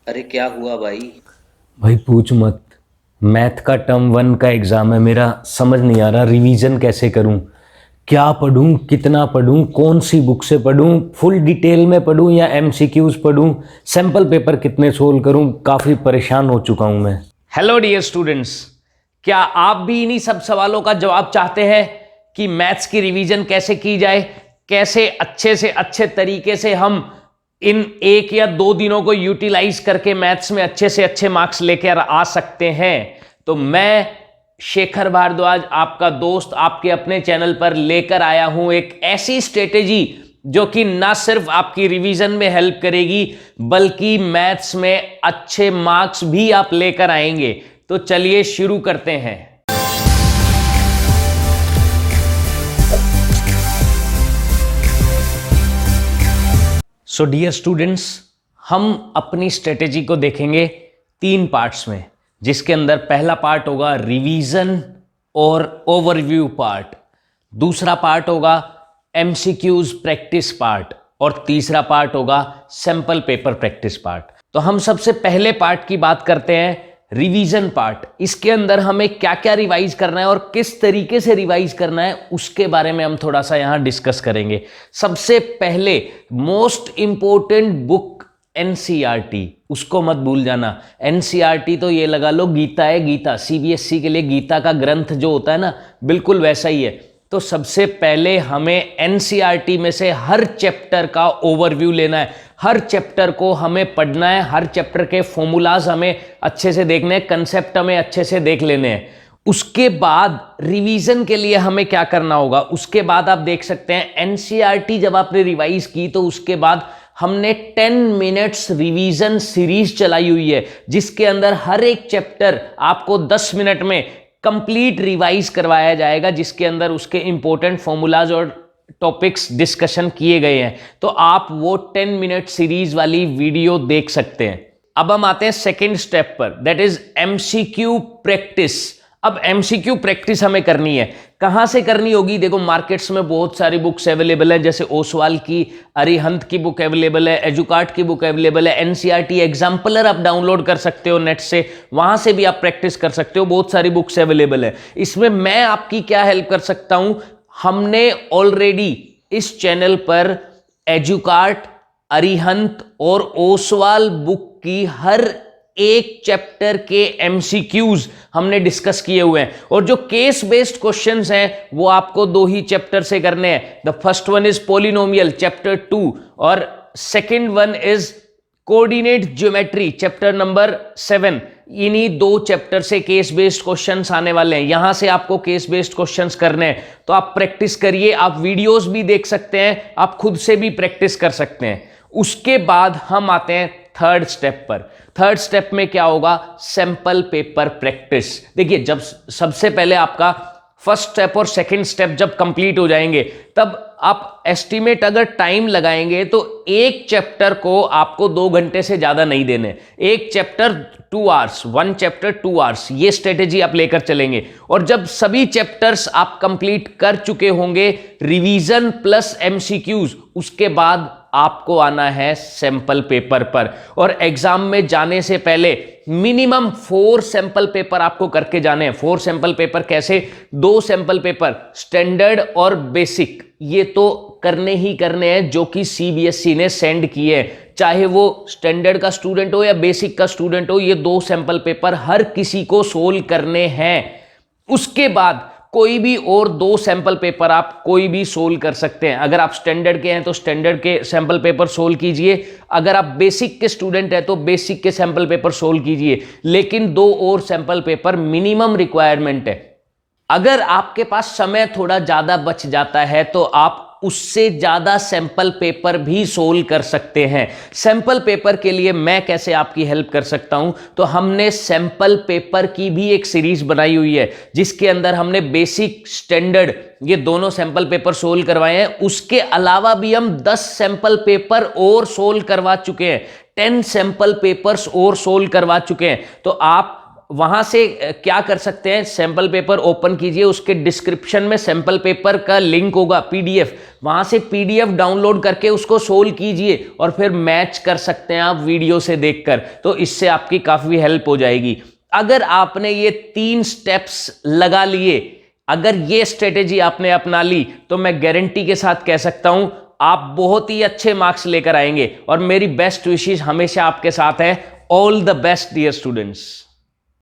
अरे क्या हुआ भाई? भाई पूछ मत। मैथ का टर्म 1 का एग्ज़ाम है मेरा, समझ नहीं आ रहा रिवीजन कैसे करूं। क्या पढूं, कितना पढूं, कौन सी बुक से पढूं, फुल डिटेल में पढूं या एमसीक्यूज पढूं, सैम्पल पेपर कितने सोल्व करूं। काफ़ी परेशान हो चुका हूं मैं। हेलो डियर स्टूडेंट्स, क्या आप भी इन्हीं सब सवालों का जवाब चाहते हैं कि मैथ्स की रिवीजन कैसे की जाए, कैसे अच्छे से अच्छे तरीके से हम इन 1 या 2 दिनों को यूटिलाइज करके मैथ्स में अच्छे से अच्छे मार्क्स लेकर आ सकते हैं? तो मैं शेखर भारद्वाज, आपका दोस्त, आपके अपने चैनल पर लेकर आया हूं एक ऐसी स्ट्रेटेजी जो कि ना सिर्फ आपकी रिवीजन में हेल्प करेगी बल्कि मैथ्स में अच्छे मार्क्स भी आप लेकर आएंगे। तो चलिए शुरू करते हैं। सो डियर स्टूडेंट्स, हम अपनी स्ट्रेटेजी को देखेंगे 3 पार्ट्स में, जिसके अंदर पहला पार्ट होगा रिवीजन और ओवरव्यू पार्ट, दूसरा पार्ट होगा एमसीक्यूज प्रैक्टिस पार्ट और तीसरा पार्ट होगा सैंपल पेपर प्रैक्टिस पार्ट। तो हम सबसे पहले पार्ट की बात करते हैं, रिवीजन पार्ट। इसके अंदर हमें क्या क्या रिवाइज करना है और किस तरीके से रिवाइज करना है उसके बारे में हम थोड़ा सा यहां डिस्कस करेंगे। सबसे पहले मोस्ट इंपॉर्टेंट बुक एनसीईआरटी, उसको मत भूल जाना। एनसीईआरटी तो ये लगा लो गीता है, गीता सीबीएसई के लिए गीता का ग्रंथ जो होता है ना, बिल्कुल वैसा ही है। तो सबसे पहले हमें एनसीईआरटी में से हर चैप्टर का ओवरव्यू लेना है, हर चैप्टर को हमें पढ़ना है, हर चैप्टर के फॉर्मूलाज हमें अच्छे से देखने हैं, कंसेप्ट हमें अच्छे से देख लेने हैं। उसके बाद रिवीजन के लिए हमें क्या करना होगा, उसके बाद आप देख सकते हैं एनसीईआरटी जब आपने रिवाइज की तो उसके बाद हमने 10 मिनट्स रिवीजन सीरीज चलाई हुई है, जिसके अंदर हर एक चैप्टर आपको 10 मिनट में कंप्लीट रिवाइज करवाया जाएगा, जिसके अंदर उसके इंपॉर्टेंट फॉर्मूलाज और टॉपिक्स डिस्कशन किए गए हैं। तो आप वो 10 मिनट सीरीज वाली वीडियो देख सकते हैं। अब हम आते हैं सेकेंड स्टेप पर, दैट इज एमसीक्यू प्रैक्टिस। अब एमसीक्यू प्रैक्टिस हमें करनी है, कहां से करनी होगी? देखो मार्केट्स में बहुत सारी बुक्स अवेलेबल है, जैसे ओसवाल की, अरिहंत की बुक अवेलेबल है, एजुकार्ट की बुक अवेलेबल है, एनसीईआरटी एग्जाम्पलर आप डाउनलोड कर सकते हो नेट से, वहां से भी आप प्रैक्टिस कर सकते हो। बहुत सारी बुक्स अवेलेबल है। इसमें मैं आपकी क्या हेल्प कर सकता हूं? हमने ऑलरेडी इस चैनल पर एजुकार्ट, अरिहंत और ओसवाल बुक की हर एक चैप्टर के एमसीक्यूज हमने डिस्कस किए हुए हैं, और जो केस बेस्ड क्वेश्चंस हैं वो आपको 2 ही चैप्टर से करने हैं। The first one is polynomial chapter 2 और second one is coordinate geometry chapter number 7। इन्हीं 2 चैप्टर से केस बेस्ड क्वेश्चंस आने वाले हैं, यहां से आपको केस बेस्ड क्वेश्चंस करने हैं। तो आप प्रैक्टिस करिए, आप वीडियोस भी देख सकते हैं, आप खुद से भी प्रैक्टिस कर सकते हैं। उसके बाद हम आते हैं थर्ड स्टेप पर। थर्ड स्टेप में क्या होगा? Sample paper practice. देखिए, जब सबसे पहले आपका फर्स्ट स्टेप और सेकंड स्टेप जब कंप्लीट हो जाएंगे, तब आप एस्टिमेट अगर टाइम लगाएंगे तो एक चैप्टर को आपको 2 घंटे से ज्यादा नहीं देने। एक चैप्टर 2 आवर्स, 1 चैप्टर 2 आवर्स, ये स्ट्रेटेजी आप लेकर चलेंगे। और जब सभी चैप्टर्स आप कंप्लीट कर चुके होंगे, रिवीजन प्लस एमसीक्यूज, उसके बाद आपको आना है सैंपल पेपर पर। और एग्जाम में जाने से पहले मिनिमम 4 सैंपल पेपर आपको करके जाने हैं। 4 सैंपल पेपर कैसे? 2 सैंपल पेपर स्टैंडर्ड और बेसिक, ये तो करने ही करने हैं, जो कि सीबीएसई ने सेंड किए हैं। चाहे वो स्टैंडर्ड का स्टूडेंट हो या बेसिक का स्टूडेंट हो, ये 2 सैंपल पेपर हर किसी को सोल्व करने हैं। उसके बाद कोई भी और 2 सैंपल पेपर आप कोई भी सोल्व कर सकते हैं। अगर आप स्टैंडर्ड के हैं तो स्टैंडर्ड के सैंपल पेपर सोल्व कीजिए, अगर आप बेसिक के स्टूडेंट हैं तो बेसिक के सैंपल पेपर सोल्व कीजिए, लेकिन 2 और सैंपल पेपर मिनिमम रिक्वायरमेंट है। अगर आपके पास समय थोड़ा ज्यादा बच जाता है तो आप उससे ज्यादा सैंपल पेपर भी सोल्व कर सकते हैं। सैंपल पेपर के लिए मैं कैसे आपकी हेल्प कर सकता हूं? तो हमने सैंपल पेपर की भी एक सीरीज बनाई हुई है, जिसके अंदर हमने बेसिक, स्टैंडर्ड, ये दोनों सैंपल पेपर सोल्व करवाए हैं। उसके अलावा भी हम 10 सैंपल पेपर और सोल्व करवा चुके हैं, 10 सैंपल पेपर्स और सोल्व करवा चुके हैं। तो आप वहां से क्या कर सकते हैं, सैंपल पेपर ओपन कीजिए, उसके डिस्क्रिप्शन में सैंपल पेपर का लिंक होगा, पीडीएफ, वहां से पीडीएफ डाउनलोड करके उसको सोल्व कीजिए और फिर मैच कर सकते हैं आप वीडियो से देखकर। तो इससे आपकी काफी हेल्प हो जाएगी। अगर आपने ये 3 स्टेप्स लगा लिए, अगर ये स्ट्रेटेजी आपने अपना ली, तो मैं गारंटी के साथ कह सकता हूं आप बहुत ही अच्छे मार्क्स लेकर आएंगे। और मेरी बेस्ट विशेष हमेशा आपके साथ है। All the best dear students.